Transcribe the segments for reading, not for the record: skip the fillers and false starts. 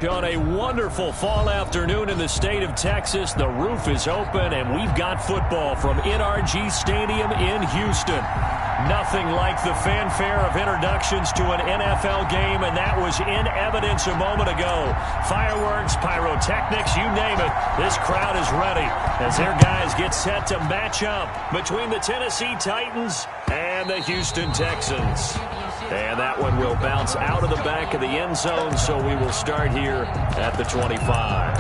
On a wonderful fall afternoon in the state of Texas, the roof is open, and we've got football from NRG Stadium in Houston. Nothing like the fanfare of introductions to an NFL game, and that was in evidence a moment ago. Fireworks, pyrotechnics, you name it. This crowd is ready as their guys get set to match up between the Tennessee Titans and the Houston Texans. And that one will bounce out of the back of the end zone, so we will start here at the 25.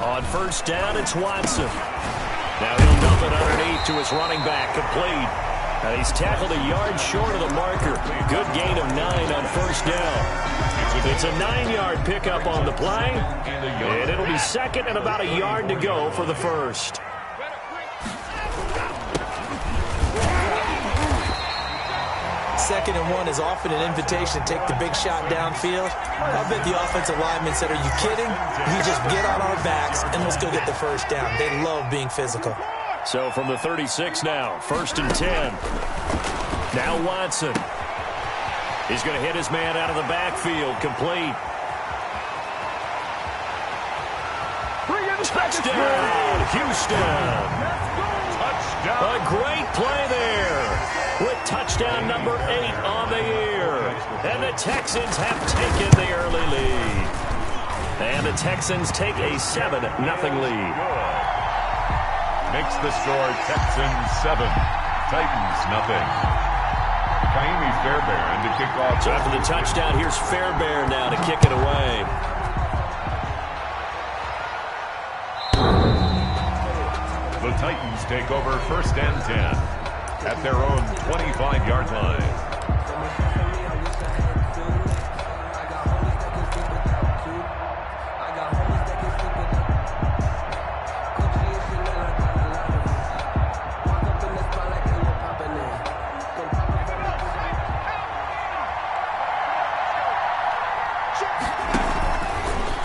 On first down, it's Watson. Now he'll dump it underneath to his running back, complete. And he's tackled a yard short of the marker. Good gain of 9 on first down. It's a 9-yard pickup on the play, and it'll be second and about a yard to go for the first. Second and 1 is often an invitation to take the big shot downfield. I bet the offensive lineman said, are you kidding? You just get on our backs and let's go get the first down. They love being physical. So from the 36 now, first and 10. Now Watson. He's going to hit his man out of the backfield, complete. Touchdown, Houston. Touchdown. A great play there with touchdown number 8 on the year. And the Texans have taken the early lead. And the Texans take a 7-0 lead. Makes the score Texans 7, Titans nothing. Kaimi Fairbairn to kick off. So after the touchdown, here's Fairbairn now to kick it away. The Titans take over first and 10 at their own 25-yard line.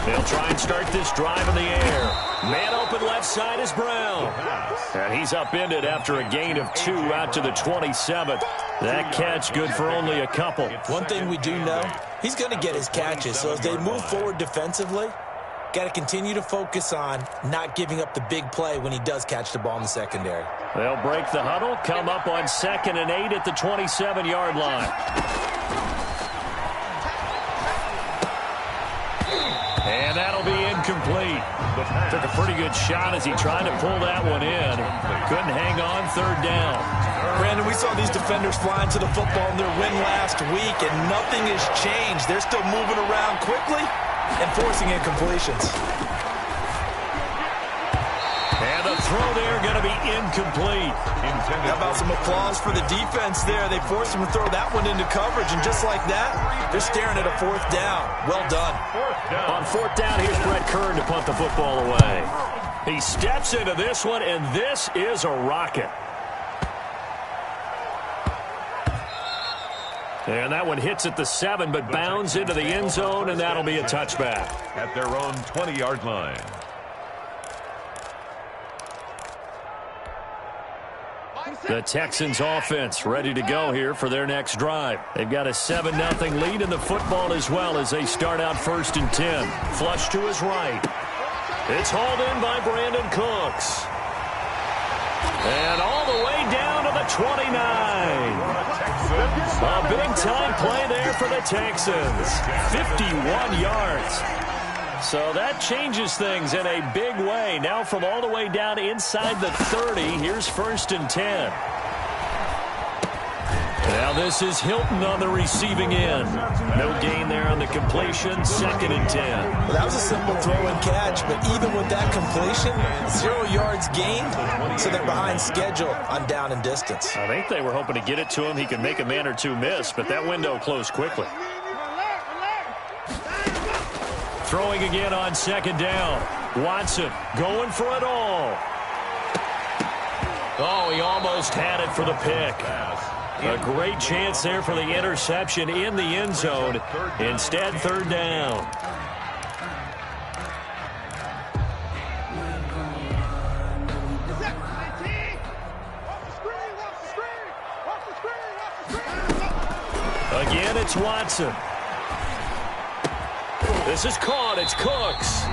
They'll try and start this drive in the air. Man open left side is Brown. And he's upended after a gain of 2 out to the 27th. That catch good for only a couple. One thing we do know, he's going to get his catches. So as they move forward defensively, got to continue to focus on not giving up the big play when he does catch the ball in the secondary. They'll break the huddle, come up on 2nd and 8 at the 27-yard line. And that'll be incomplete. Took a pretty good shot as he tried to pull that one in. Couldn't hang on, third down. Brandon, we saw these defenders flying to the football in their win last week, and nothing has changed. They're still moving around quickly and forcing incompletions. And the throw there going to be incomplete. How about some applause for the defense there? They forced him to throw that one into coverage, and just like that, they're staring at a 4th down. Well done. On 4th down, here's Brett Kern to punt the football away. He steps into this one, and this is a rocket. And that one hits at the 7, but bounds into the end zone, and that'll be a touchback. At their own 20-yard line. The Texans offense ready to go here for their next drive. They've got a 7-0 lead in the football as well as they start out first and 10. Flush to his right. It's hauled in by Brandon Cooks. And all the way down to the 29. A big-time play there for the Texans. 51 yards. So that changes things in a big way. Now from all the way down inside the 30, here's first and 10. Now this is Hilton on the receiving end. No gain there on the completion, 2nd and 10. Well, that was a simple throw and catch, but even with that completion, 0 yards gained, so they're behind schedule on down and distance. I think they were hoping to get it to him. He could make a man or two miss, but that window closed quickly. Throwing again on 2nd down. Watson going for it all. Oh, he almost had it for the pick. A great chance there for the interception in the end zone. Instead, 3rd down. it's Watson. This is caught. It's Cooks.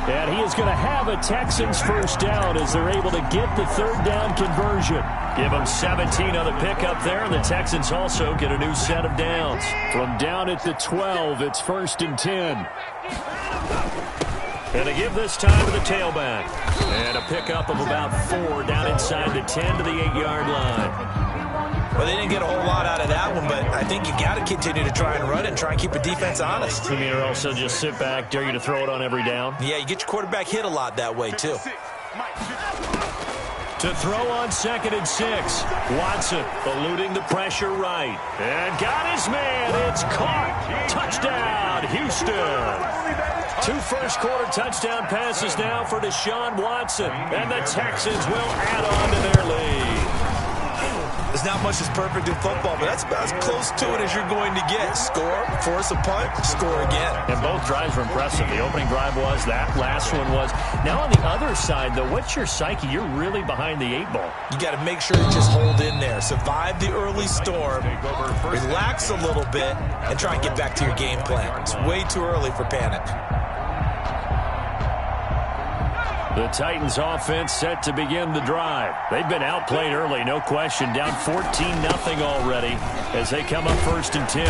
And he is going to have a Texans first down as they're able to get the third down conversion. Give them 17 on the pickup there, and the Texans also get a new set of downs. From down at the 12, it's 1st and 10. And they give this time to the tailback. And a pickup of about 4 down inside the 10 to the 8-yard line. Well, they didn't get a whole lot out of that one, but I think you got to continue to try and run and try and keep the defense honest. You mean also just sit back, dare you to throw it on every down? Yeah, you get your quarterback hit a lot that way, too. To throw on 2nd and 6. Watson eluding the pressure right. And got his man. It's caught. Touchdown, Houston. 2 first-quarter touchdown passes now for Deshaun Watson. And the Texans will add on to their lead. There's not much that's perfect in football, but that's about as close to it as you're going to get. Score, force a punt, score again. And both drives were impressive. The opening drive was, that last one was. Now on the other side, though, what's your psyche? You're really behind the 8 ball. You got to make sure you just hold in there. Survive the early storm, relax a little bit, and try and get back to your game plan. It's way too early for panic. The Titans offense set to begin the drive. They've been outplayed early, no question. Down 14-0 already as they come up 1st and 10.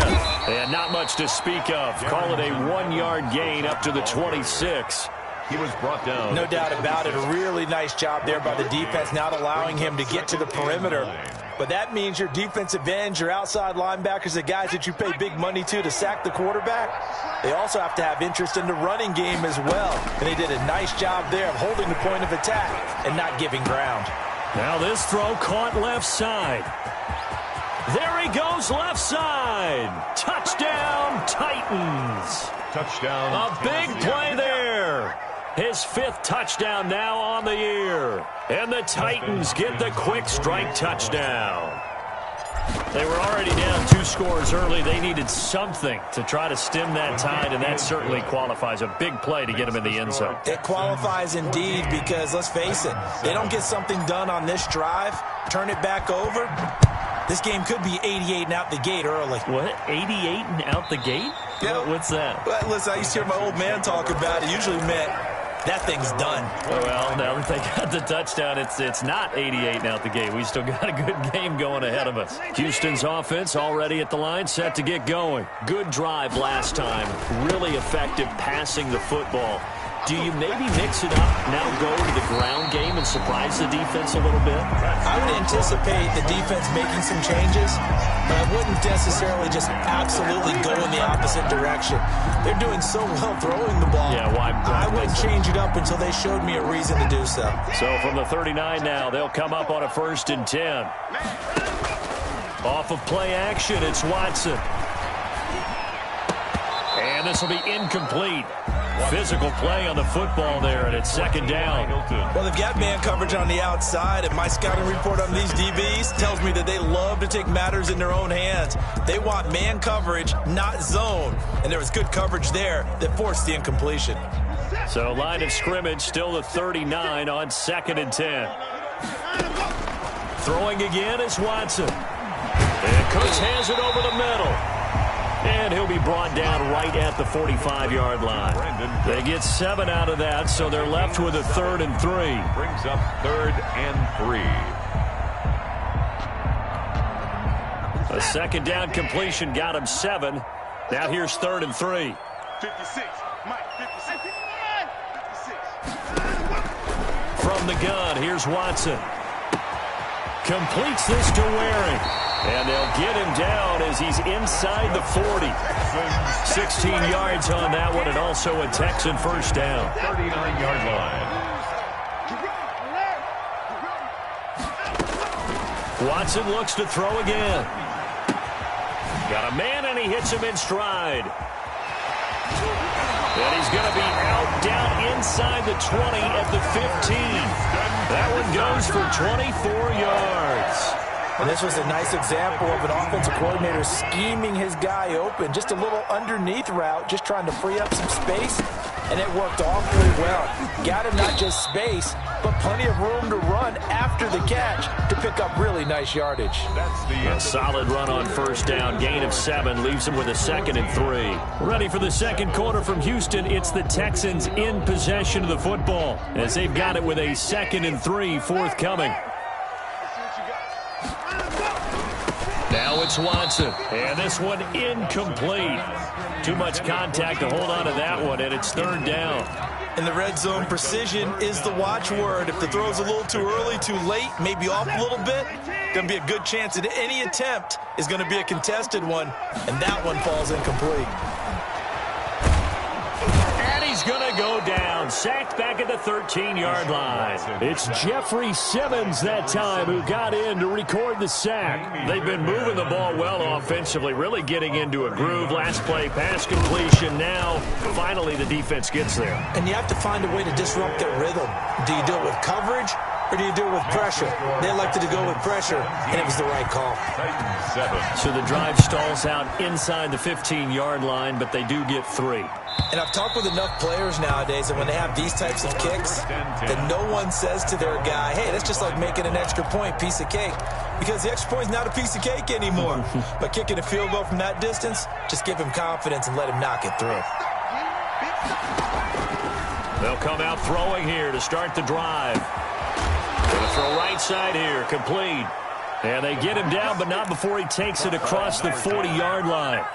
And not much to speak of. Call it a 1-yard gain up to the 26. He was brought down. No doubt about it. A really nice job there by the defense, not allowing him to get to the perimeter. But that means your defensive ends, your outside linebackers, the guys that you pay big money to sack the quarterback, they also have to have interest in the running game as well. And they did a nice job there of holding the point of attack and not giving ground. Now this throw caught left side. There he goes left side. Touchdown, Titans. Touchdown. A big play there. His 5th touchdown now on the year. And the Titans get the quick strike touchdown. They were already down 2 scores early. They needed something to try to stem that tide, and that certainly qualifies. A big play to get them in the end zone. It qualifies indeed because, let's face it, they don't get something done on this drive, turn it back over, this game could be 88 and out the gate early. What? 88 and out the gate? Yeah. What's that? Well, listen, I used to hear my old man talk about it. Usually meant that thing's done. Well, now that they got the touchdown, it's not 88 and out the gate. We still got a good game going ahead of us. Houston's offense already at the line, set to get going. Good drive last time. Really effective passing the football. Do you maybe mix it up, now go to the ground game and surprise the defense a little bit? I would anticipate the defense making some changes, but I wouldn't necessarily just absolutely go in the opposite direction. They're doing so well throwing the ball. Yeah, why I wouldn't change it up until they showed me a reason to do so. So from the 39 now, they'll come up on a 1st and 10. Off of play action, it's Watson. And this will be incomplete. Physical play on the football there, and it's 2nd down. Well, they've got man coverage on the outside, and my scouting report on these DBs tells me that they love to take matters in their own hands. They want man coverage, not zone. And there was good coverage there that forced the incompletion. So line of scrimmage still the 39 on 2nd and 10. Throwing again is Watson. And Cooks has it over the middle. And he'll be brought down right at the 45-yard line. They get 7 out of that, so they're left with a 3rd and 3. Brings up 3rd and 3. A 2nd down completion got him 7. Now here's 3rd and 3. 56. Mike, 56. From the gun, here's Watson. Completes this to Waring. And they'll get him down as he's inside the 40. 16 yards on that one, and also a Texan first down. 39-yard line. Watson looks to throw again. Got a man, and he hits him in stride. And he's going to be out down inside the 20 at the 15. That one goes for 24 yards. And this was a nice example of an offensive coordinator scheming his guy open. Just a little underneath route, just trying to free up some space. and it worked awfully well. Got him not just space, but plenty of room to run after the catch to pick up really nice yardage. A solid run on first down. Gain of 7 leaves him with a 2nd and 3. Ready for the second quarter from Houston. It's the Texans in possession of the football as they've got it with a 2nd and 3 forthcoming. Now it's Watson, and this one incomplete. Too much contact to hold on to that one, and it's 3rd down. In the red zone, precision is the watchword. If the throw's a little too early, too late, maybe off a little bit, going to be a good chance that any attempt is going to be a contested one, and that one falls incomplete. He's going to go down, sacked back at the 13-yard line. It's Jeffrey Simmons that time who got in to record the sack. They've been moving the ball well offensively, really getting into a groove. Last play, pass completion. Now, finally, the defense gets there. And you have to find a way to disrupt their rhythm. Do you do it with coverage, or do you do it with pressure? They elected to go with pressure, and it was the right call. So the drive stalls out inside the 15-yard line, but they do get 3. And I've talked with enough players nowadays that when they have these types of kicks, that no one says to their guy, hey, that's just like making an extra point, piece of cake. Because the extra point is not a piece of cake anymore. But kicking a field goal from that distance, just give him confidence and let him knock it through. They'll come out throwing here to start the drive. Going to throw right side here, complete. And they get him down, but not before he takes it across the 40-yard line.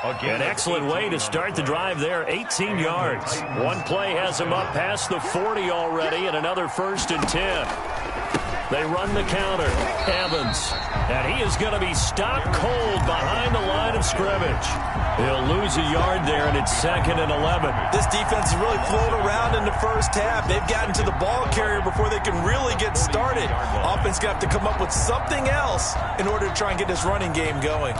An excellent way to start the drive there, 18 yards. One play has him up past the 40 already, and another 1st and 10. They run the counter. Evans. And he is going to be stopped cold behind the line of scrimmage. He'll lose a yard there, and it's 2nd and 11. This defense has really flown around in the first half. They've gotten to the ball carrier before they can really get started. Offense going to have to come up with something else in order to try and get this running game going.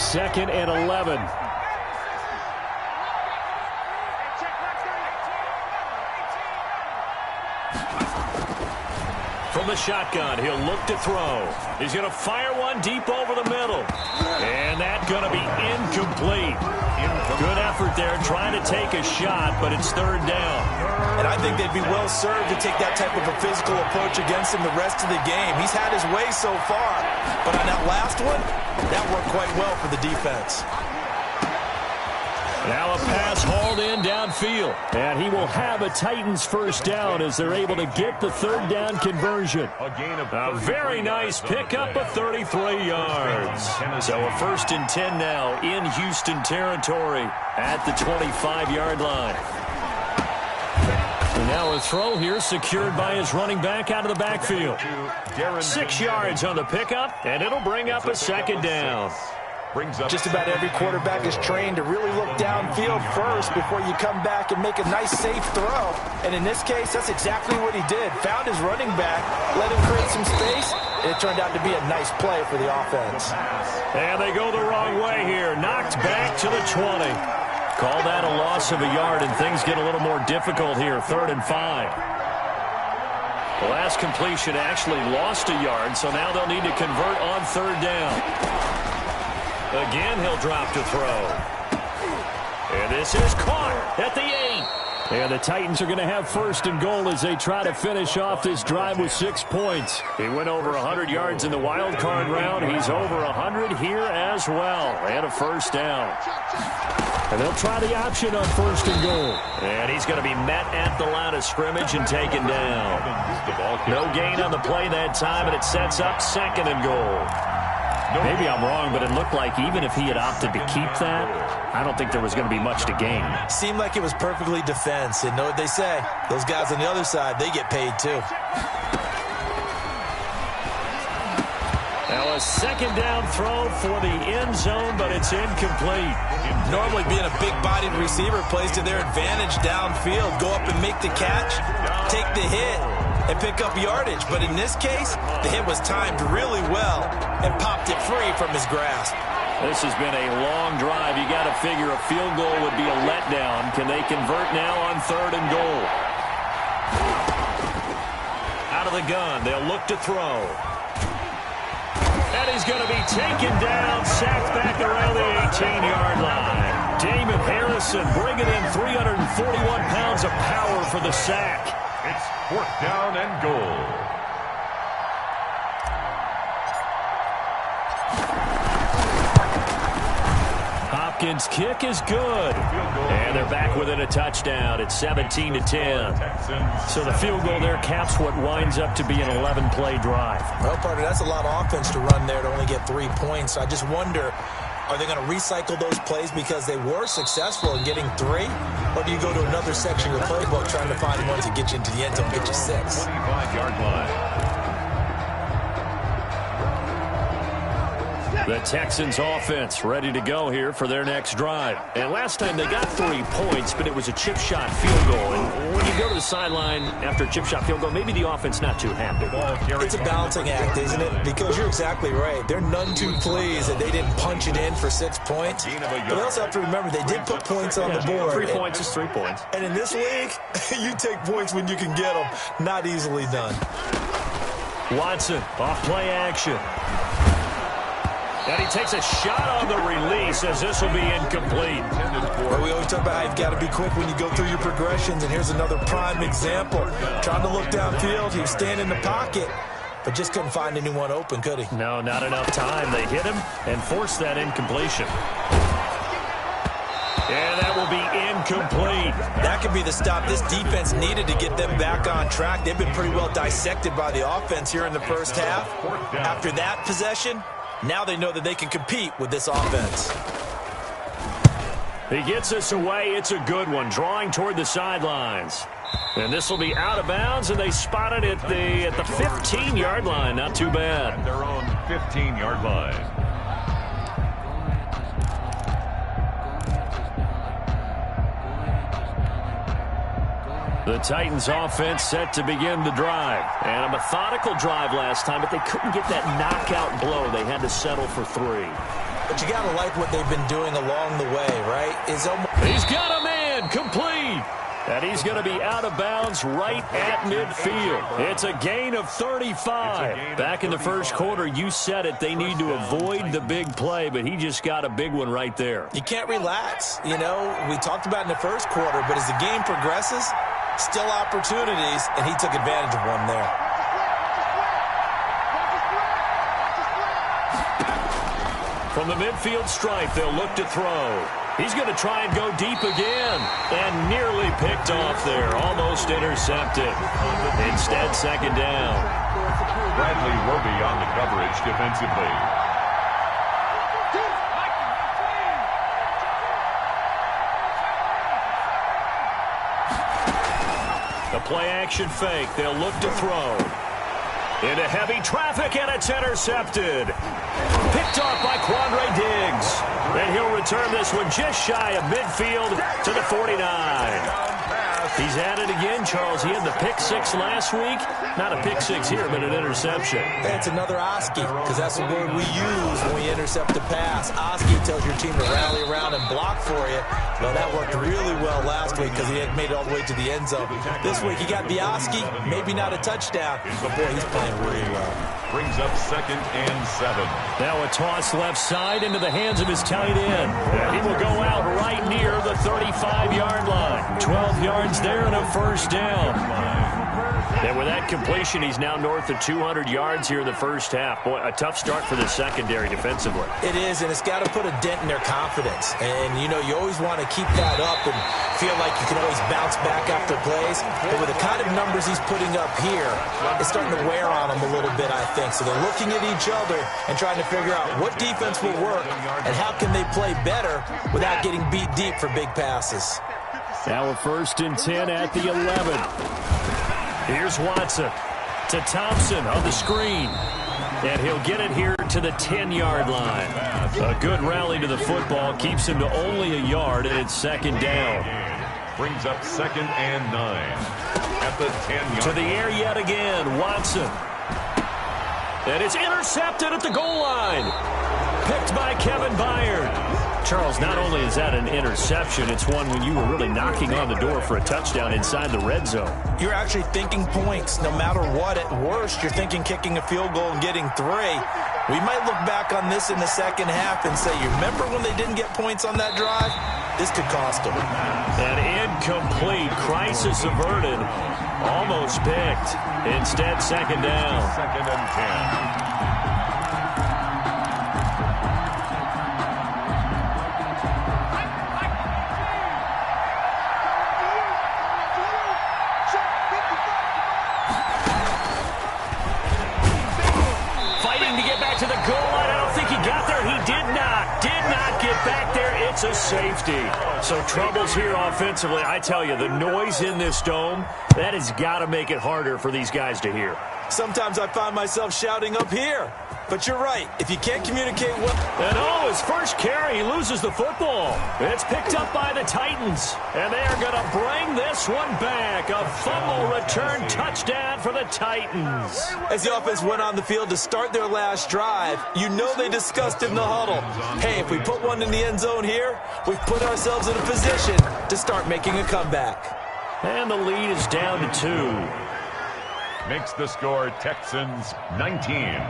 2nd and 11. From the shotgun, he'll look to throw. He's going to fire one deep over the middle. And that's going to be incomplete. Good effort there trying to take a shot, but it's 3rd down. And I think they'd be well served to take that type of a physical approach against him the rest of the game. He's had his way so far, but on that last one, that worked quite well for the defense. Now a pass hauled in downfield. And he will have a Titans 1st down as they're able to get the 3rd down conversion. A very nice pickup of 33 yards. So a 1st and 10 now in Houston territory at the 25-yard line. And now a throw here secured by his running back out of the backfield. 6 yards on the pickup, and it'll bring up a 2nd down. Just about every quarterback is trained to really look downfield first before you come back and make a nice, safe throw. And in this case, that's exactly what he did. Found his running back, let him create some space, and it turned out to be a nice play for the offense. And they go the wrong way here. Knocked back to the 20. Call that a loss of a yard, and things get a little more difficult here. 3rd and 5. The last completion actually lost a yard, so now they'll need to convert on 3rd down. Again, he'll drop to throw. And this is caught at the 8. And the Titans are going to have 1st and goal as they try to finish off this drive with 6 points. He went over 100 yards in the wild card round. He's over 100 here as well. And a 1st down. And they'll try the option on 1st and goal. And he's going to be met at the line of scrimmage and taken down. No gain on the play that time, and it sets up 2nd and goal. Maybe I'm wrong, but it looked like even if he had opted to keep that, I don't think there was going to be much to gain. Seemed like it was perfectly defense. And know what they say? Those guys on the other side, they get paid too. Now a 2nd down throw for the end zone, but it's incomplete. Normally being a big-bodied receiver plays to their advantage downfield. Go up and make the catch, take the hit, and pick up yardage. But in this case, the hit was timed really well and popped it free from his grasp. This has been a long drive. You got to figure a field goal would be a letdown. Can they convert now on 3rd and goal? Out of the gun, they'll look to throw. And he's going to be taken down, sacked back around the 18-yard line. Damon Harrison bringing in 341 pounds of power for the sack. It's 4th down and goal. Hopkins' kick is good. And they're back within a touchdown. It's 17-10. So the field goal there caps what winds up to be an 11-play drive. Well, partner, that's a lot of offense to run there to only get 3 points. I just wonder, are they going to recycle those plays because they were successful in getting 3? Or do you go to another section of the playbook trying to find ones that get you into the end zone, get you 6? 25-yard line. The Texans offense ready to go here for their next drive. And last time they got 3 points, but it was a chip shot field goal. And when you go to the sideline after a chip shot field goal, maybe the offense not too happy. It's a balancing act, isn't it? Because you're exactly right. They're none too pleased that they didn't punch it in for 6 points. But they also have to remember they did put points on the board. 3 points is 3 points. And in this league, you take points when you can get them. Not easily done. Watson off play action. And he takes a shot on the release as this will be incomplete. Well, we always talk about how you've got to be quick when you go through your progressions, and here's another prime example. Trying to look downfield, he was staying in the pocket, but just couldn't find anyone open, could he? No, not enough time. They hit him and forced that incompletion. And that will be incomplete. That could be the stop this defense needed to get them back on track. They've been pretty well dissected by the offense here in the first half. After that possession, now they know that they can compete with this offense. He gets us away. It's a good one. Drawing toward the sidelines. And this will be out of bounds, and they spot it at the 15-yard line. Not too bad. Their own 15-yard line. The Titans offense set to begin the drive. And a methodical drive last time, but they couldn't get that knockout blow. They had to settle for 3. But you got to like what they've been doing along the way, right? He's got a man complete. And he's going to be out of bounds right at midfield. It's a gain of 35. Back in the first quarter, you said it. They need to avoid the big play, but he just got a big one right there. You can't relax. You know, we talked about in the first quarter, but as the game progresses, still opportunities, and he took advantage of one there. From the midfield stripe, they'll look to throw. He's going to try and go deep again, and nearly picked off there. Almost intercepted. Instead, second down. Bradley Roby on the coverage defensively. The play-action fake. They'll look to throw. Into heavy traffic, and it's intercepted. Picked off by Quandre Diggs. And he'll return this one just shy of midfield to the 49. He's at it again, Charles. He had the pick 6 last week. Not a pick 6 here, but an interception. It's another Oski, because that's the word we use when we intercept a pass. Oski tells your team to rally around and block for you. Well, that worked really well last week because he had made it all the way to the end zone. This week, he got Oski, maybe not a touchdown, but boy, he's playing really well. Brings up 2nd and 7. Now a toss left side into the hands of his tight end. And he will go out right near the 35-yard line. 12 yards there and a first down. And with that completion, he's now north of 200 yards here in the first half. Boy, a tough start for the secondary defensively. It is, and it's got to put a dent in their confidence. And, you know, you always want to keep that up and feel like you can always bounce back after plays. But with the kind of numbers he's putting up here, it's starting to wear on them a little bit, I think. So they're looking at each other and trying to figure out what defense will work and how can they play better without getting beat deep for big passes. Now a 1st and 10 at the 11. Here's Watson to Thompson on the screen. And he'll get it here to the 10-yard line. A good rally to the football keeps him to only a yard, and it's second down. Brings up 2nd and 9 at the 10-yard. To the air yet again, Watson. And it's intercepted at the goal line. Picked by Kevin Byard. Charles, not only is that an interception, it's one when you were really knocking on the door for a touchdown inside the red zone. You're actually thinking points no matter what. At worst, you're thinking kicking a field goal and getting 3. We might look back on this in the second half and say, you remember when they didn't get points on that drive? This could cost them. An incomplete, crisis averted, almost picked. Instead, second down. 2nd and 10. To the goal line. I don't think he got there. He did not get back there. It's a safety. So troubles here offensively. I tell you, the noise in this dome, that has got to make it harder for these guys to hear. Sometimes I find myself shouting up here. But you're right. If you can't communicate well... And his first carry, he loses the football. It's picked up by the Titans. And they are going to bring this one back. A fumble return touchdown for the Titans. As the offense went on the field to start their last drive, you know they discussed in the huddle. Hey, if we put one in the end zone here, we've put ourselves in a position to start making a comeback. And the lead is down to 2. Makes the score Texans 19.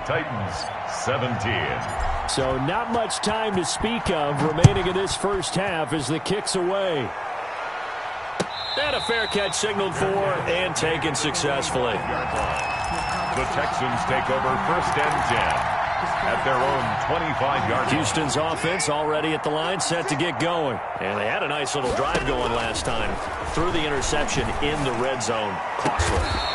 Titans 17. So not much time to speak of remaining in this first half as the kick's away. And a fair catch signaled for and taken successfully. The Texans take over 1st and 10 at their own 25-yard line. Houston's offense already at the line, set to get going. And they had a nice little drive going last time. Threw the interception in the red zone. Costly.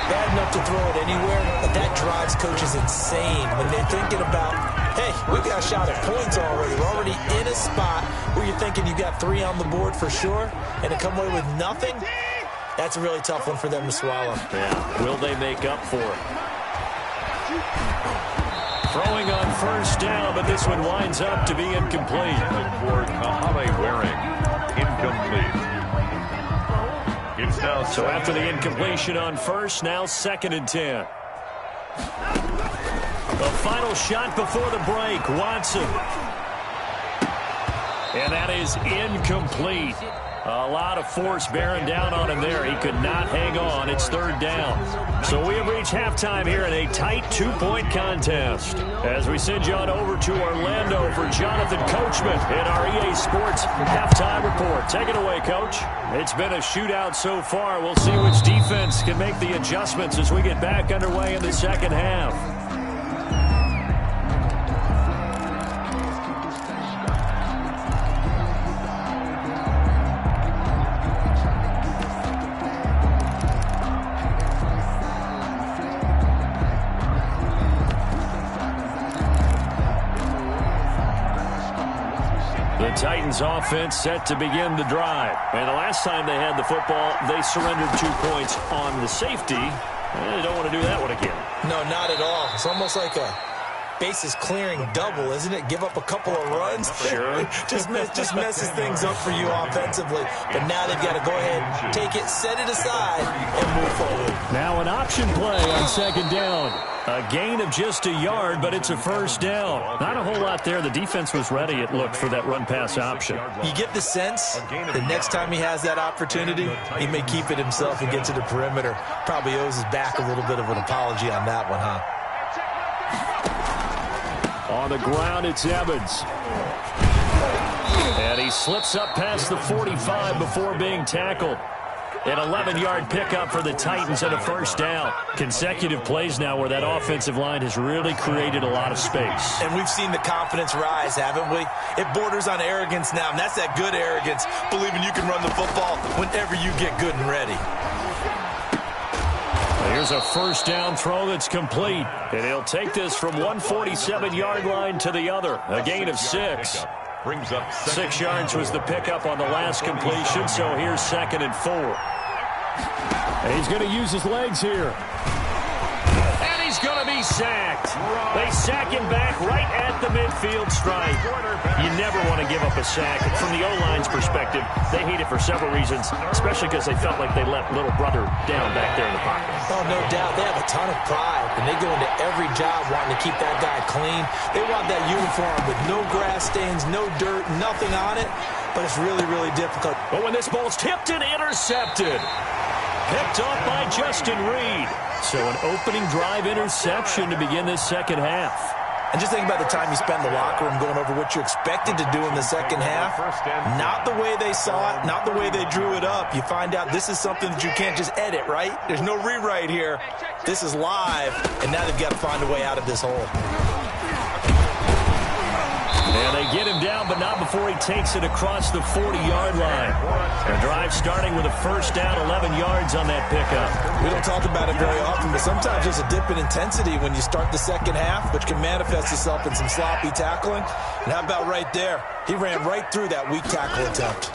Bad enough to throw it anywhere, but that drives coaches insane when they're thinking about, hey, we got a shot at points already. We're already in a spot where you're thinking you got 3 on the board for sure, and to come away with nothing, that's a really tough one for them to swallow. Yeah, will they make up for it? Throwing on 1st down, but this one winds up to be incomplete. For Kahale Waring, incomplete. It's now so after the incompletion on 1st, now 2nd and 10. The final shot before the break, Watson. And that is incomplete. A lot of force bearing down on him there. He could not hang on. It's 3rd down. So we have reached halftime here in a tight 2-point contest. As we send you on over to Orlando for Jonathan Coachman in our EA Sports halftime report. Take it away, Coach. It's been a shootout so far. We'll see which defense can make the adjustments as we get back underway in the second half. The Titans offense set to begin the drive. And the last time they had the football, they surrendered 2 points on the safety. And they don't want to do that one again. No, not at all. It's almost like a bases clearing double, isn't it? Give up a couple of runs. Sure. just messes things up for you offensively. But now they've got to go ahead, take it, set it aside, and move forward. Now an option play on 2nd down. A gain of just a yard, but it's a 1st down. Not a whole lot there. The defense was ready, it looked, for that run-pass option. You get the sense the next time he has that opportunity, he may keep it himself and get to the perimeter. Probably owes his back a little bit of an apology on that one, huh? On the ground, it's Evans. And he slips up past the 45 before being tackled. An 11-yard pickup for the Titans and a 1st down. Consecutive plays now where that offensive line has really created a lot of space. And we've seen the confidence rise, haven't we? It borders on arrogance now, and that's that good arrogance, believing you can run the football whenever you get good and ready. Here's a 1st down throw that's complete. And he'll take this from 147-yard line to the other. A gain of 6. Brings up 6 yards was the pickup on the last completion, so here's 2nd and 4. And he's going to use his legs here. And he's going to be sacked. They sack him back right at the midfield stripe. You never want to give up a sack. From the O-line's perspective, they hate it for several reasons, especially because they felt like they let little brother down back there in the pocket. Oh, no doubt. They have a ton of pride, and they go into every job wanting to keep that guy clean. They want that uniform with no grass stains, no dirt, nothing on it, but it's really, really difficult. But when this ball's tipped and intercepted, picked off by Justin Reed. So an opening drive interception to begin this second half. And just think about the time you spend in the locker room going over what you expected to do in the second half. Not the way they saw it, not the way they drew it up. You find out this is something that you can't just edit, right? There's no rewrite here. This is live, and now they've got to find a way out of this hole. And they get him down, but not before he takes it across the 40-yard line. The drive starting with a first down, 11 yards on that pickup. We don't talk about it very often, but sometimes there's a dip in intensity when you start the second half, which can manifest itself in some sloppy tackling. And how about right there? He ran right through that weak tackle attempt.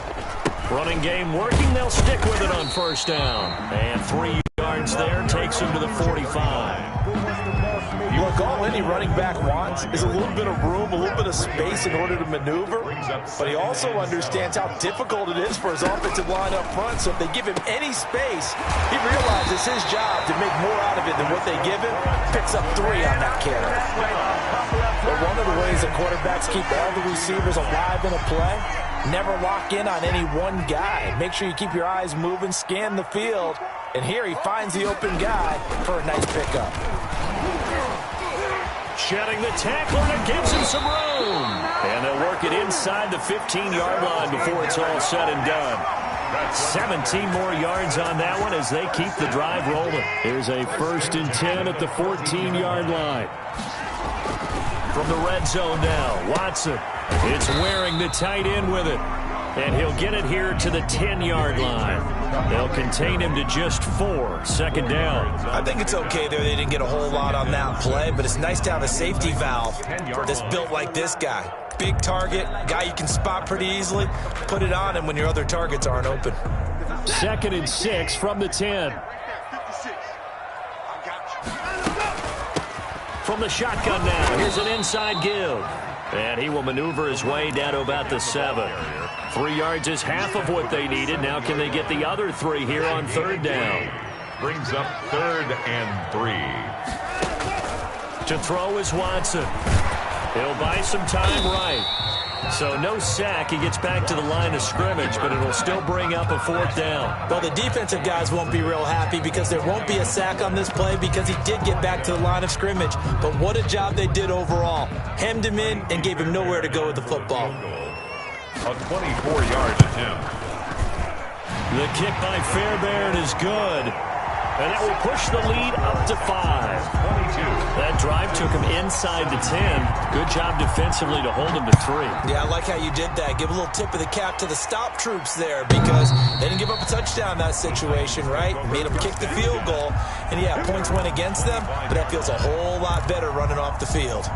Running game working. They'll stick with it on first down. And 3 yards there takes him to the 45. Look, all any running back wants is a little bit of room, a little bit of space in order to maneuver. But he also understands how difficult it is for his offensive line up front. So if they give him any space, he realizes his job to make more out of it than what they give him. Picks up 3 on that carry. But one of the ways that quarterbacks keep all the receivers alive in a play, never lock in on any one guy. Make sure you keep your eyes moving, scan the field. And here he finds the open guy for a nice pickup. Shedding the tackler, and it gives him some room. And they'll work it inside the 15-yard line before it's all said and done. 17 more yards on that one as they keep the drive rolling. Here's a 1st and 10 at the 14-yard line. From the red zone now, Watson. It's wearing the tight end with it. And he'll get it here to the 10-yard line. They'll contain him to just 4, second down. I think it's okay there. They didn't get a whole lot on that play, but it's nice to have a safety valve that's built like this guy. Big target, guy you can spot pretty easily. Put it on him when your other targets aren't open. 2nd and 6 from the 10. From the shotgun now, here's an inside give. And he will maneuver his way down to about the 7. 3 yards is half of what they needed. Now can they get the other 3 here on 3rd down? Brings up 3rd and 3. To throw is Watson. He'll buy some time right. So no sack. He gets back to the line of scrimmage, but it'll still bring up a 4th down. Well, the defensive guys won't be real happy because there won't be a sack on this play because he did get back to the line of scrimmage. But what a job they did overall. Hemmed him in and gave him nowhere to go with the football. A 24-yard attempt. The kick by Fairbairn is good. And that will push the lead up to 5. 22. That drive took him inside the 10. Good job defensively to hold him to 3. Yeah, I like how you did that. Give a little tip of the cap to the stop troops there because they didn't give up a touchdown in that situation, right? Made them kick the field goal. And, yeah, points went against them, but that feels a whole lot better running off the field.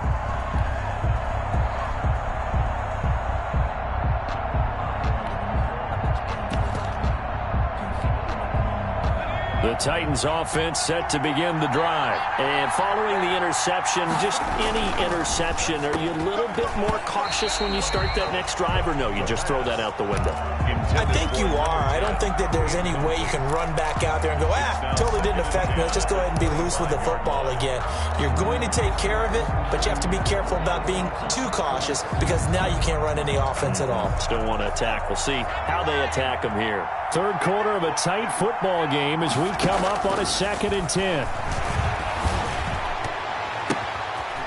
The Titans offense set to begin the drive. And following the interception, just any interception, are you a little bit more cautious when you start that next drive, or no, you just throw that out the window? I think you are. I don't think that there's any way you can run back out there and go, totally didn't affect me. Let's just go ahead and be loose with the football again. You're going to take care of it, but you have to be careful about being too cautious because now you can't run any offense at all. Still want to attack. We'll see how they attack them here. 3rd quarter of a tight football game as we come up on a 2nd and 10.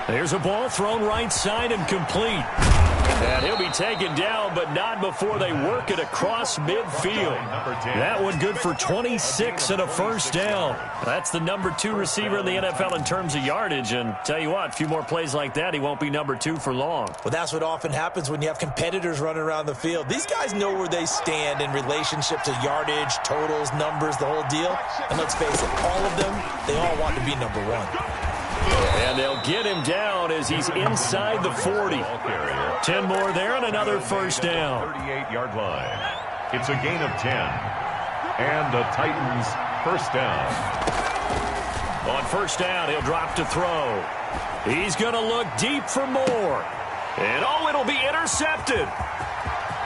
There's a ball thrown right side and complete. And he'll be taken down, but not before they work it across midfield. That one good for 26 and a 1st down. That's the number 2 receiver in the NFL in terms of yardage. And tell you what, a few more plays like that, he won't be number 2 for long. Well, that's what often happens when you have competitors running around the field. These guys know where they stand in relationship to yardage, totals, numbers, the whole deal. And let's face it, all of them, they all want to be number 1. And they'll get him down as he's inside the 40. 10 more there and another 1st down. 38-yard line. It's a gain of 10. And the Titans 1st down. On 1st down, he'll drop to throw. He's going to look deep for more. And it'll be intercepted.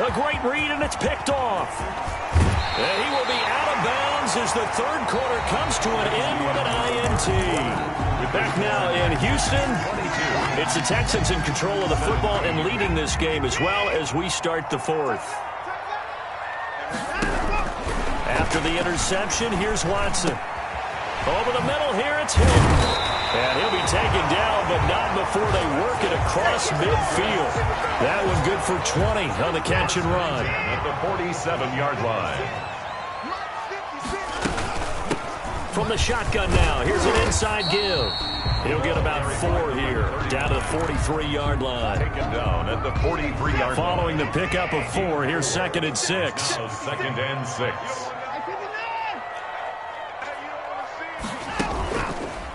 A great read, and it's picked off. And he will be out of bounds as the 3rd quarter comes to an end with an INT. Back now in Houston, it's the Texans in control of the football and leading this game as well as we start the 4th. After the interception, here's Watson. Over the middle here, it's Hill. And he'll be taken down, but not before they work it across midfield. That one good for 20 on the catch and run. At the 47-yard line. From the shotgun now, here's an inside give. He'll get about 4 here, down to the 43-yard line. Taken down at the 43-yard line. Following the pickup of 4, here's 2nd and 6. So 2nd and 6.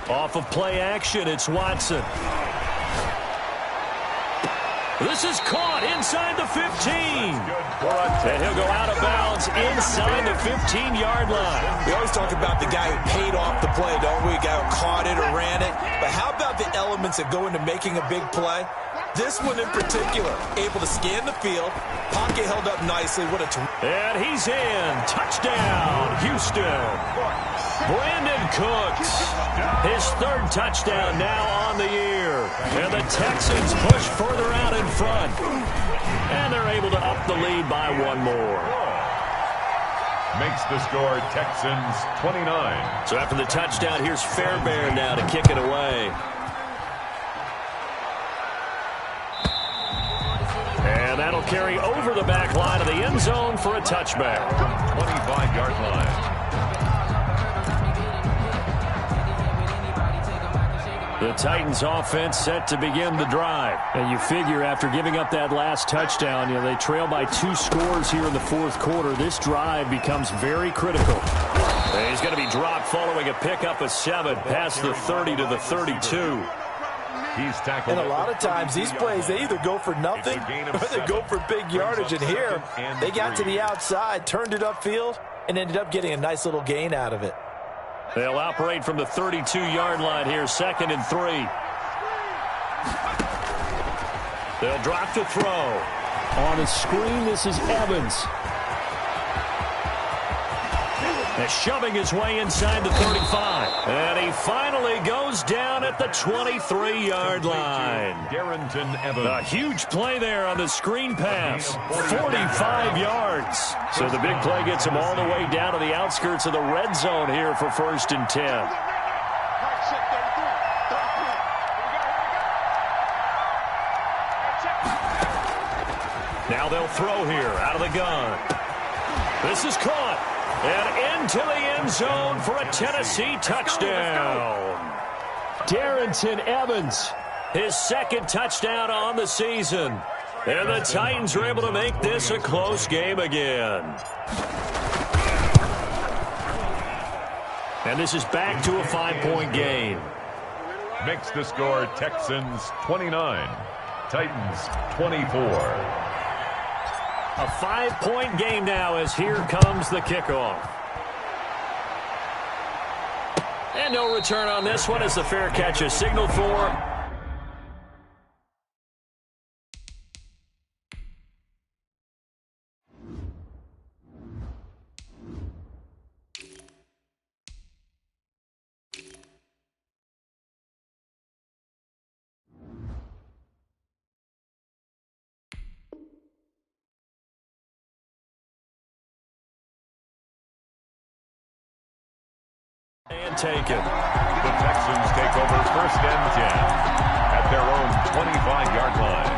Off of play action, it's Watson. This is caught inside the 15. And he'll go out of bounds inside the 15-yard line. We always talk about the guy who paid off the play, don't we? The guy who caught it or ran it. But how about the elements that go into making a big play? This one in particular, able to scan the field, pocket held up nicely. What a and he's in. Touchdown, Houston. Brandon Cooks, his 3rd touchdown now on the year. And the Texans push further out in front. And they're able to up the lead by 1 more. Makes the score Texans 29. So after the touchdown, here's Fairbairn now to kick it away. And that'll carry over the back line of the end zone for a touchback. 25-yard line. The Titans offense set to begin the drive. And you figure after giving up that last touchdown, they trail by 2 scores here in the 4th quarter. This drive becomes very critical. And he's going to be dropped following a pickup of 7 past the 30 to the 32. He's tackled. And a lot of times these plays, they either go for nothing or they go for big yardage. And here, they got to the outside, turned it upfield, and ended up getting a nice little gain out of it. They'll operate from the 32-yard line here, 2nd and 3. They'll drop to throw. On a screen, this is Evans. They're shoving his way inside the 35. And he finally goes down at the 23-yard line. Darrington Evans. A huge play there on the screen pass. 45 yards. So the big play gets him all the way down to the outskirts of the red zone here for 1st and 10. Now they'll throw here out of the gun. This is caught. And into the end zone for a Tennessee touchdown. Darrington Evans, his 2nd touchdown on the season. And the Titans are able to make this a close game again. And this is back to a 5-point game. Makes the score Texans 29, Titans 24. A 5-point game now as here comes the kickoff. And no return on this one as the fair catch is signaled for. And taken. The Texans take over 1st and 10 at their own 25-yard line.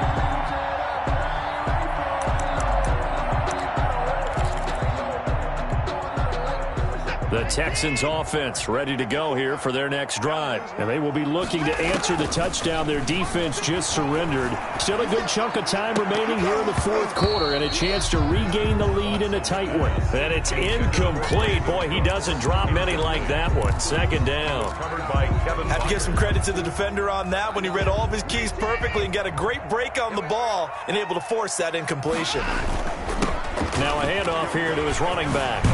The Texans offense ready to go here for their next drive. And they will be looking to answer the touchdown their defense just surrendered. Still a good chunk of time remaining here in the 4th quarter and a chance to regain the lead in a tight one. And it's incomplete. Boy, he doesn't drop many like that one. 2nd down. Have to give some credit to the defender on that when he read all of his keys perfectly and got a great break on the ball and able to force that incompletion. Now a handoff here to his running back.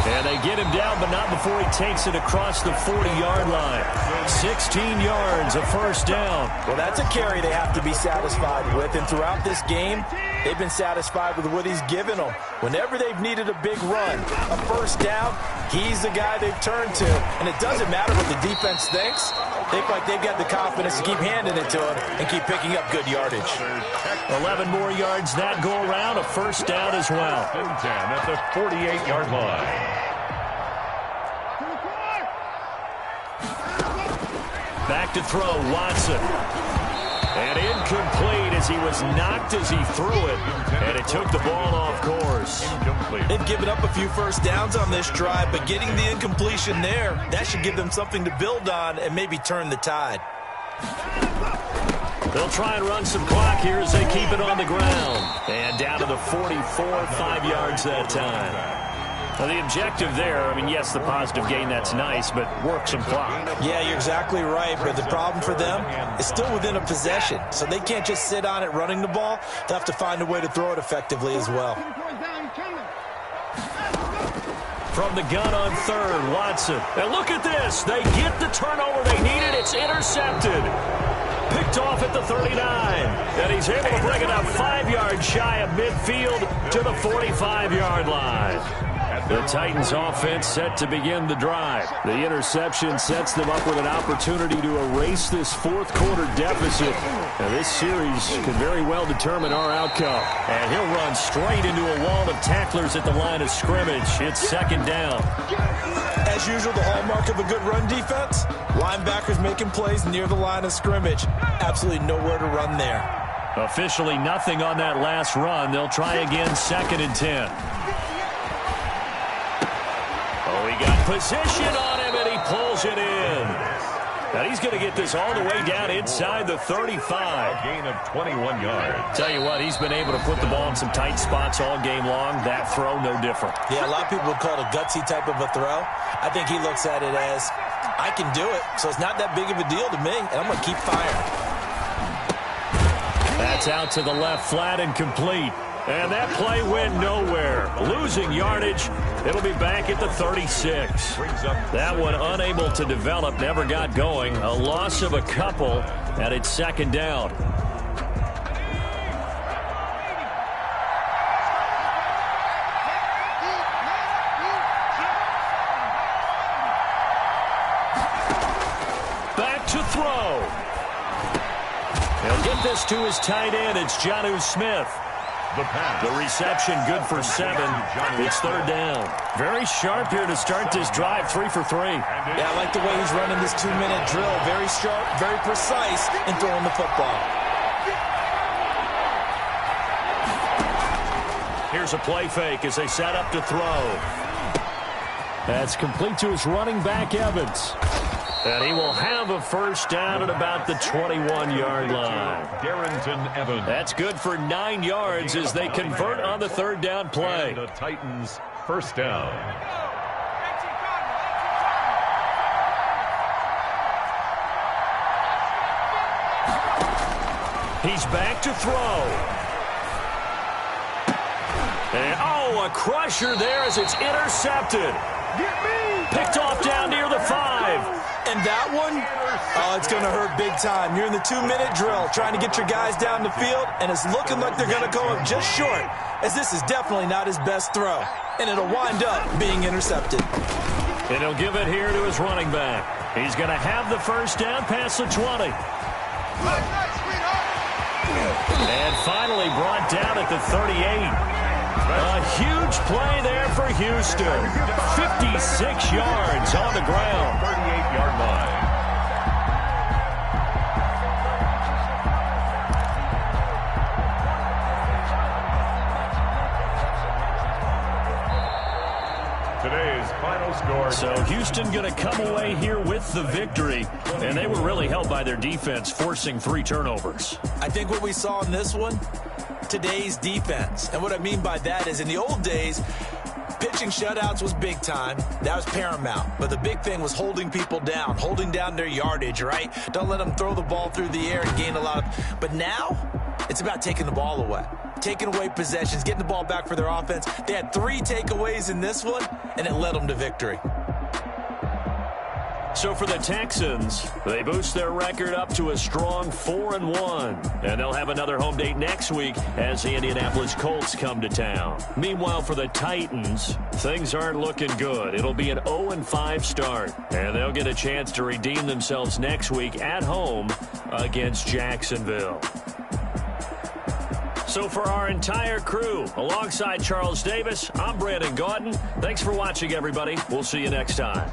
And they get him down, but not before he takes it across the 40-yard line. 16 yards, a 1st down. Well, that's a carry they have to be satisfied with. And throughout this game, they've been satisfied with what he's given them. Whenever they've needed a big run, a 1st down, he's the guy they've turned to. And it doesn't matter what the defense thinks. They feel like they've got the confidence to keep handing it to him and keep picking up good yardage. 11 more yards that go around, a 1st down as well. 10 at the 48-yard line. back to throw, Watson. And incomplete as he was knocked as he threw it, and it took the ball off course. They've given up a few first downs on this drive, but getting the incompletion there, that should give them something to build on and maybe turn the tide. They'll try and run some clock here as they keep it on the ground. And down to the 44, 5 yards that time. Well, the objective there, I mean, yes, the positive gain, that's nice, but work some clock. Yeah, you're exactly right, but the problem for them is still within a possession, so they can't just sit on it running the ball. They'll have to find a way to throw it effectively as well. From the gun on third, Watson. And look at this. They get the turnover they needed. It's intercepted. Picked off at the 39. And he's able to bring it up 5 yards shy of midfield to the 45-yard line. The Titans offense set to begin the drive. The interception sets them up with an opportunity to erase this fourth quarter deficit. Now this series could very well determine our outcome. And he'll run straight into a wall of tacklers at the line of scrimmage. It's second down. As usual, the hallmark of a good run defense, linebackers making plays near the line of scrimmage. Absolutely nowhere to run there. Officially nothing on that last run. They'll try again, 2nd and 10. Oh, he got position on him, and he pulls it in. Now he's going to get this all the way down inside the 35. A gain of 21 yards. Tell you what, he's been able to put the ball in some tight spots all game long. That throw, no different. Yeah, a lot of people would call it a gutsy type of a throw. I think he looks at it as, I can do it, so it's not that big of a deal to me, and I'm going to keep firing. That's out to the left, flat and complete. And that play went nowhere. Losing yardage. It'll be back at the 36. That one unable to develop, never got going. A loss of a couple, and it's second down. Back to throw. He'll get this to his tight end. It's Jonnu Smith. The reception good for 7. It's third down. Very sharp here to start this drive, 3 for 3. Yeah, I like the way he's running this 2-minute drill. Very sharp, very precise in throwing the football. Here's a play fake as they set up to throw. That's complete to his running back, Evans. And he will have a first down at about the 21-yard line. Darrington Evans. That's good for 9 yards as they convert on the third down play. And the Titans first down. He's back to throw. And, oh, a crusher there as it's intercepted. Picked off down near the 5. And that one, oh, it's going to hurt big time. You're in the 2-minute drill trying to get your guys down the field, and it's looking like they're going to go up just short, as this is definitely not his best throw. And it'll wind up being intercepted. And he'll give it here to his running back. He's going to have the first down past the 20. And finally brought down at the 38. A huge play there for Houston. 56 yards on the ground. 38-yard line. Today's final score. So Houston going to come away here with the victory. And they were really helped by their defense, forcing 3 turnovers. I think what we saw in this one, today's defense. And what I mean by that is in the old days, pitching shutouts was big time. That was paramount. But the big thing was holding people down, holding down their yardage, right? Don't let them throw the ball through the air and gain a lot of... But now, it's about taking the ball away. Taking away possessions, getting the ball back for their offense. They had 3 takeaways in this one, and it led them to victory. So for the Texans, they boost their record up to a strong 4-1. And they'll have another home date next week as the Indianapolis Colts come to town. Meanwhile, for the Titans, things aren't looking good. It'll be an 0-5 start. And they'll get a chance to redeem themselves next week at home against Jacksonville. So for our entire crew, alongside Charles Davis, I'm Brandon Gaudin. Thanks for watching, everybody. We'll see you next time.